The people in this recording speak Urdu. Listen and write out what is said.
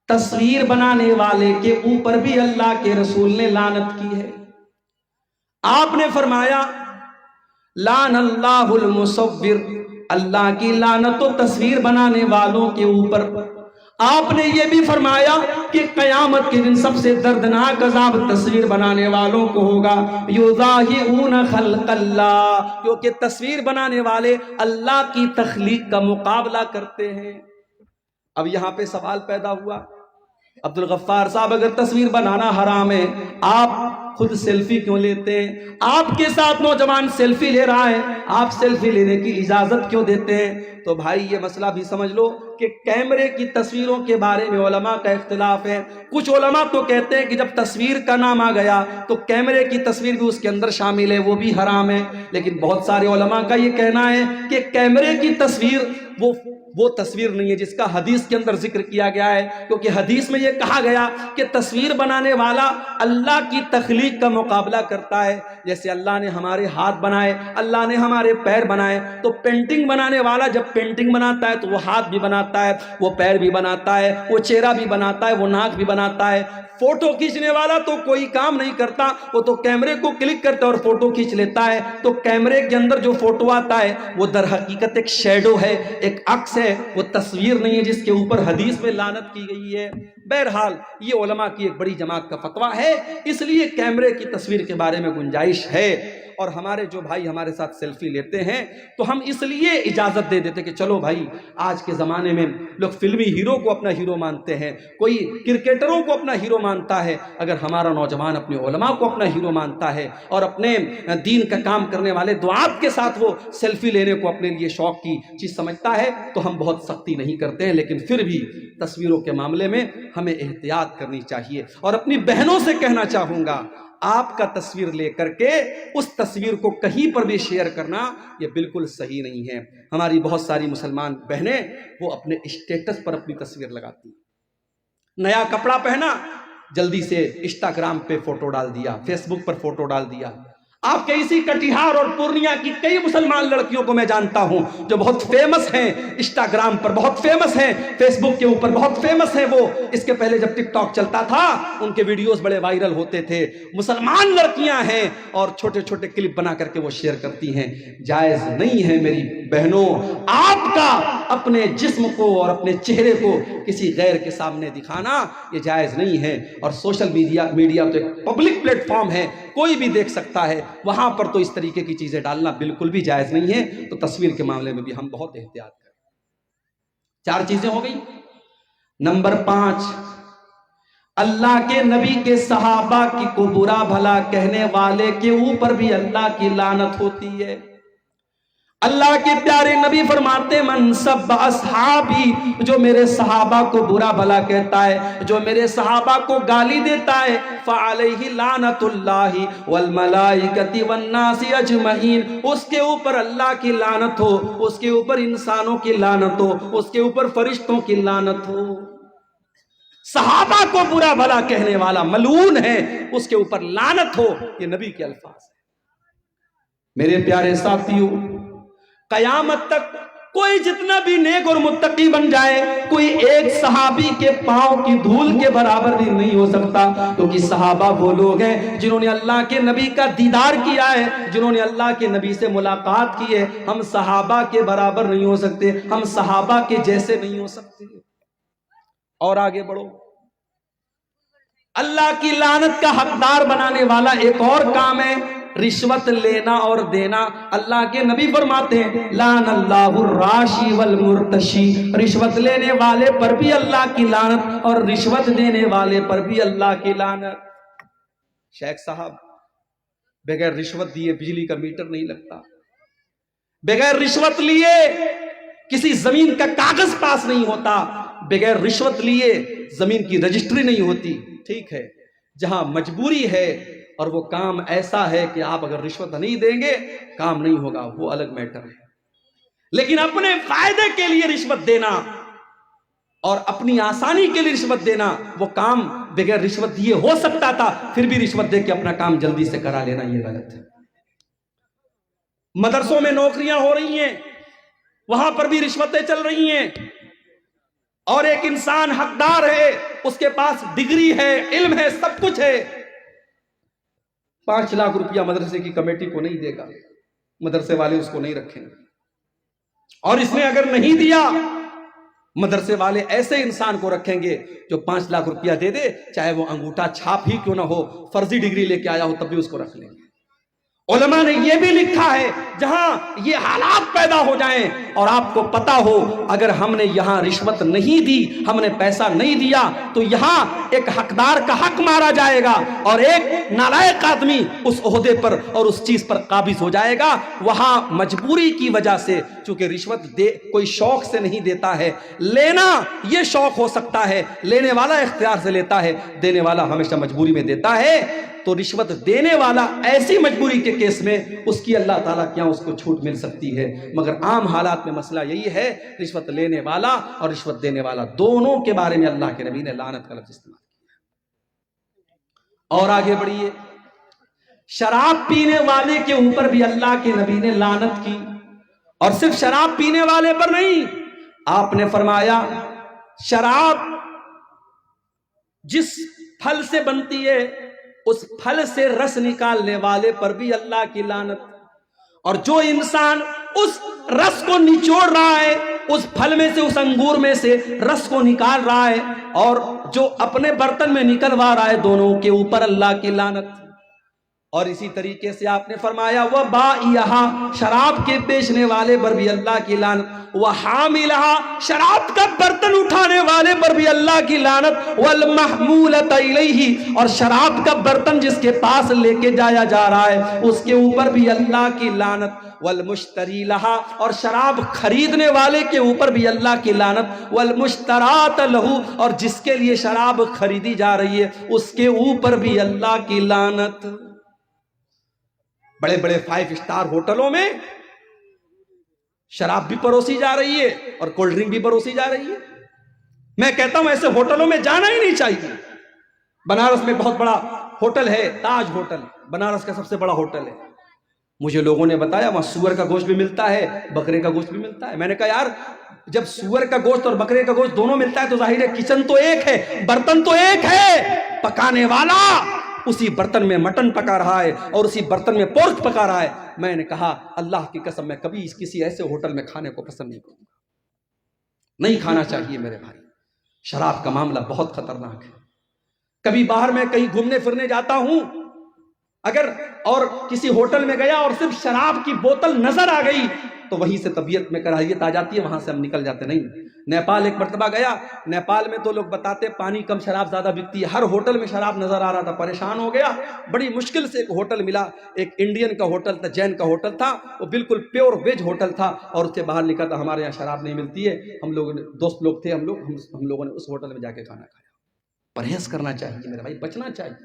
تصویر بنانے والے کے اوپر بھی اللہ کے رسول نے لعنت کی ہے۔ آپ نے فرمایا لعن اللہ المصور، اللہ کی لعنت تو تصویر بنانے والوں کے اوپر۔ آپ نے یہ بھی فرمایا کہ قیامت کے دن سب سے دردناک عذاب تصویر بنانے والوں کو ہوگا، یضاہئون خلق اللہ، کیونکہ تصویر بنانے والے اللہ کی تخلیق کا مقابلہ کرتے ہیں۔ اب یہاں پہ سوال پیدا ہوا، عبدالغفار صاحب اگر تصویر بنانا حرام ہے، آپ خود سیلفی کیوں لیتے ہیں؟ آپ کے ساتھ نوجوان سیلفی لے رہا ہے، آپ سیلفی لینے کی اجازت کیوں دیتے ہیں؟ تو بھائی یہ مسئلہ بھی سمجھ لو کہ کیمرے کی تصویروں کے بارے میں علماء کا اختلاف ہے۔ کچھ علماء تو کہتے ہیں کہ جب تصویر کا نام آ گیا تو کیمرے کی تصویر بھی اس کے اندر شامل ہے، وہ بھی حرام ہے۔ لیکن بہت سارے علماء کا یہ کہنا ہے کہ کیمرے کی تصویر وہ تصویر نہیں ہے جس کا حدیث کے اندر ذکر کیا گیا ہے، کیونکہ حدیث میں یہ کہا گیا کہ تصویر بنانے والا اللہ کی تخلیق کا مقابلہ کرتا ہے۔ جیسے اللہ نے ہمارے ہاتھ بنائے، اللہ نے ہمارے پیر بنائے، تو پینٹنگ بنانے والا جب پینٹنگ بناتا ہے تو وہ ہاتھ بھی بناتا ہے، وہ پیر بھی بناتا ہے، وہ چہرہ بھی بناتا ہے، وہ ناک بھی بناتا ہے۔ فوٹو کھینچنے والا تو کوئی کام نہیں کرتا، وہ تو کیمرے کو کلک کرتا ہے اور فوٹو کھینچ لیتا ہے۔ تو کیمرے کے اندر جو فوٹو آتا ہے وہ در حقیقت ایک شیڈو ہے، ایک عکس ہے، وہ تصویر نہیں ہے جس کے اوپر حدیث میں لعنت کی گئی ہے۔ بہرحال یہ علماء کی ایک بڑی جماعت کا فتویٰ ہے، اس لیے کیمرے کی تصویر کے بارے میں گنجائش ہے۔ اور ہمارے جو بھائی ہمارے ساتھ سیلفی لیتے ہیں تو ہم اس لیے اجازت دے دیتے کہ چلو بھائی، آج کے زمانے میں لوگ فلمی ہیرو کو اپنا ہیرو مانتے ہیں، کوئی کرکٹروں کو اپنا ہیرو مانتا ہے۔ اگر ہمارا نوجوان اپنے علماء کو اپنا ہیرو مانتا ہے اور اپنے دین کا کام کرنے والے دعات کے ساتھ وہ سیلفی لینے کو اپنے لیے شوق کی چیز سمجھتا ہے تو ہم بہت سختی نہیں کرتے ہیں، لیکن پھر بھی تصویروں کے معاملے میں ہمیں احتیاط کرنی چاہیے۔ اور اپنی بہنوں سے کہنا چاہوں گا، آپ کا تصویر لے کر کے اس تصویر کو کہیں پر بھی شیئر کرنا یہ بالکل صحیح نہیں ہے۔ ہماری بہت ساری مسلمان بہنیں وہ اپنے اسٹیٹس پر اپنی تصویر لگاتی ہیں، نیا کپڑا پہنا جلدی سے انسٹاگرام پہ فوٹو ڈال دیا، فیس بک پر فوٹو ڈال دیا۔ آپ کے اسی کٹیہار اور پورنیہ کی کئی مسلمان لڑکیوں کو میں جانتا ہوں جو بہت فیمس ہیں، انسٹاگرام پر بہت فیمس ہیں، فیس بک کے اوپر بہت فیمس ہیں۔ وہ اس کے پہلے جب ٹک ٹاک چلتا تھا ان کے ویڈیوز بڑے وائرل ہوتے تھے۔ مسلمان لڑکیاں ہیں اور چھوٹے چھوٹے کلپ بنا کر کے وہ شیئر کرتی ہیں۔ جائز نہیں ہے میری بہنوں آپ کا اپنے جسم کو اور اپنے چہرے کو کسی غیر کے سامنے دکھانا، یہ جائز نہیں ہے۔ اور سوشل میڈیا تو ایک پبلک پلیٹ فارم ہے، کوئی بھی دیکھ سکتا ہے، وہاں پر تو اس طریقے کی چیزیں ڈالنا بالکل بھی جائز نہیں ہے۔ تو تصویر کے معاملے میں بھی ہم بہت احتیاط کریں۔ 4 چیزیں ہو گئی۔ نمبر 5، اللہ کے نبی کے صحابہ کو برا بھلا کہنے والے کے اوپر بھی اللہ کی لعنت ہوتی ہے۔ اللہ کے پیارے نبی فرماتے من سب اصحابی، جو میرے صحابہ کو برا بھلا کہتا ہے، جو میرے صحابہ کو گالی دیتا ہے، فعلیہ لعنت اللہ والملائکۃ والناس اجمعین، اس کے اوپر اللہ کی لعنت ہو، اس کے اوپر انسانوں کی لعنت ہو، اس کے اوپر فرشتوں کی لعنت ہو۔ صحابہ کو برا بھلا کہنے والا ملعون ہے، اس کے اوپر لعنت ہو، یہ نبی کے الفاظ ہیں۔ میرے پیارے ساتھیوں، قیامت تک کوئی جتنا بھی نیک اور متقی بن جائے، کوئی ایک صحابی کے پاؤں کی دھول کے برابر بھی نہیں ہو سکتا، کیونکہ صحابہ وہ لوگ ہیں جنہوں نے اللہ کے نبی کا دیدار کیا ہے، جنہوں نے اللہ کے نبی سے ملاقات کی ہے۔ ہم صحابہ کے برابر نہیں ہو سکتے، ہم صحابہ کے جیسے نہیں ہو سکتے۔ اور آگے بڑھو، اللہ کی لعنت کا حقدار بنانے والا ایک اور کام ہے رشوت لینا اور دینا۔ اللہ کے نبی فرماتے ہیں لعن اللہ الراشی والمرتشی، رشوت لینے والے پر بھی اللہ کی لعنت اور رشوت دینے والے پر بھی اللہ کی لعنت۔ شیخ صاحب، بغیر رشوت دیے بجلی کا میٹر نہیں لگتا، بغیر رشوت لیے کسی زمین کا کاغذ پاس نہیں ہوتا، بغیر رشوت لیے زمین کی رجسٹری نہیں ہوتی۔ ٹھیک ہے، جہاں مجبوری ہے اور وہ کام ایسا ہے کہ آپ اگر رشوت نہیں دیں گے کام نہیں ہوگا، وہ الگ میٹر ہے۔ لیکن اپنے فائدے کے لیے رشوت دینا اور اپنی آسانی کے لیے رشوت دینا، وہ کام بغیر رشوت دیے ہو سکتا تھا، پھر بھی رشوت دے کے اپنا کام جلدی سے کرا لینا یہ غلط ہے۔ مدرسوں میں نوکریاں ہو رہی ہیں، وہاں پر بھی رشوتیں چل رہی ہیں۔ اور ایک انسان حقدار ہے، اس کے پاس ڈگری ہے، علم ہے، سب کچھ ہے، 5 لاکھ روپیہ مدرسے کی کمیٹی کو نہیں دے گا، مدرسے والے اس کو نہیں رکھیں گے، اور اس نے اگر نہیں دیا مدرسے والے ایسے انسان کو رکھیں گے جو 5 لاکھ روپیہ دے دے، چاہے وہ انگوٹھا چھاپ ہی کیوں نہ ہو، فرضی ڈگری لے کے آیا ہو، تب بھی اس کو رکھ لیں گے۔ علماء نے یہ بھی لکھا ہے جہاں یہ حالات پیدا ہو جائیں اور آپ کو پتا ہو اگر ہم نے یہاں رشوت نہیں دی، ہم نے پیسہ نہیں دیا، تو یہاں ایک حقدار کا حق مارا جائے گا اور ایک نالائق آدمی اس عہدے پر اور اس چیز پر قابض ہو جائے گا۔ وہاں مجبوری کی وجہ سے، چونکہ رشوت کوئی شوق سے نہیں دیتا ہے، لینا یہ شوق ہو سکتا ہے، لینے والا اختیار سے لیتا ہے، دینے والا ہمیشہ مجبوری میں دیتا ہے، تو رشوت دینے والا ایسی مجبوری کے کیس میں اس کی اللہ تعالیٰ کیا اس کو چھوٹ مل سکتی ہے، مگر عام حالات میں مسئلہ یہی ہے، رشوت لینے والا اور رشوت دینے والا دونوں کے بارے میں اللہ کے نبی نے لعنت کا لفظ استعمال کیا۔ اور آگے بڑھیے، شراب پینے والے کے اوپر بھی اللہ کے نبی نے لعنت کی، اور صرف شراب پینے والے پر نہیں، آپ نے فرمایا شراب جس پھل سے بنتی ہے اس پھل سے رس نکالنے والے پر بھی اللہ کی لعنت، اور جو انسان اس رس کو نچوڑ رہا ہے، اس پھل میں سے، اس انگور میں سے رس کو نکال رہا ہے، اور جو اپنے برتن میں نکلوا رہا ہے، دونوں کے اوپر اللہ کی لعنت۔ اور اسی طریقے سے آپ نے فرمایا وَبَائِعَہَا، شراب کے بیچنے والے پر بھی اللہ کی لعنت، وَحَامِلَہَا، شراب کا برتن اٹھانے والے پر بھی اللہ کی لعنت، وَالْمَحْمُولَةَ إِلَيْهِ، اور شراب کا برتن جس کے پاس لے کے جایا جا رہا ہے اس کے اوپر بھی اللہ کی لعنت، وَالْمُشْتَرِي لَهَا، اور شراب خریدنے والے کے اوپر بھی اللہ کی لعنت، وَالْمُشْتَرَاتَ لَهُ، اور جس کے لیے شراب خریدی جا رہی ہے اس کے اوپر بھی اللہ کی لعنت۔ بڑے بڑے 5 اسٹار ہوٹلوں میں شراب بھی پروسی جا رہی ہے اور کولڈ ڈرنک بھی پروسی جا رہی ہے۔ میں کہتا ہوں ایسے ہوٹلوں میں جانا ہی نہیں چاہیے۔ بنارس میں بہت بڑا ہوٹل ہے، تاج ہوٹل، بنارس کا سب سے بڑا ہوٹل ہے، مجھے لوگوں نے بتایا وہاں سور کا گوشت بھی ملتا ہے، بکرے کا گوشت بھی ملتا ہے۔ میں نے کہا یار جب سور کا گوشت اور بکرے کا گوشت دونوں ملتا ہے تو ظاہر ہے کچن تو ایک ہے، برتن تو ایک ہے، پکانے والا اسی برتن میں مٹن پکا رہا ہے اور اسی برتن میں پورک پکا رہا ہے۔ میں نے کہا اللہ کی قسم میں کبھی کسی ایسے ہوٹل میں کھانے کو پسند نہیں کروں گا، نہیں کھانا چاہیے میرے بھائی۔ شراب کا معاملہ بہت خطرناک ہے۔ کبھی باہر میں کہیں گھومنے پھرنے جاتا ہوں اگر اور کسی ہوٹل میں گیا اور صرف شراب کی بوتل نظر آ گئی تو وہیں سے طبیعت میں کراہیت آ جاتی ہے، وہاں سے ہم نکل جاتے نہیں۔ نیپال ایک مرتبہ گیا، نیپال میں تو لوگ بتاتے پانی کم شراب زیادہ بکتی ہے، ہر ہوٹل میں شراب نظر آ رہا تھا، پریشان ہو گیا، بڑی مشکل سے ایک ہوٹل ملا، ایک انڈین کا ہوٹل تھا، جین کا ہوٹل تھا، وہ بالکل پیور ویج ہوٹل تھا، اور اس سے باہر لکھا تھا ہمارے یہاں شراب نہیں ملتی ہے۔ ہم لوگوں نے دوست لوگ تھے، ہم لوگوں نے اس ہوٹل میں جا کے کھانا کھایا۔ پرہیز کرنا چاہیے میرے بھائی، بچنا چاہیے۔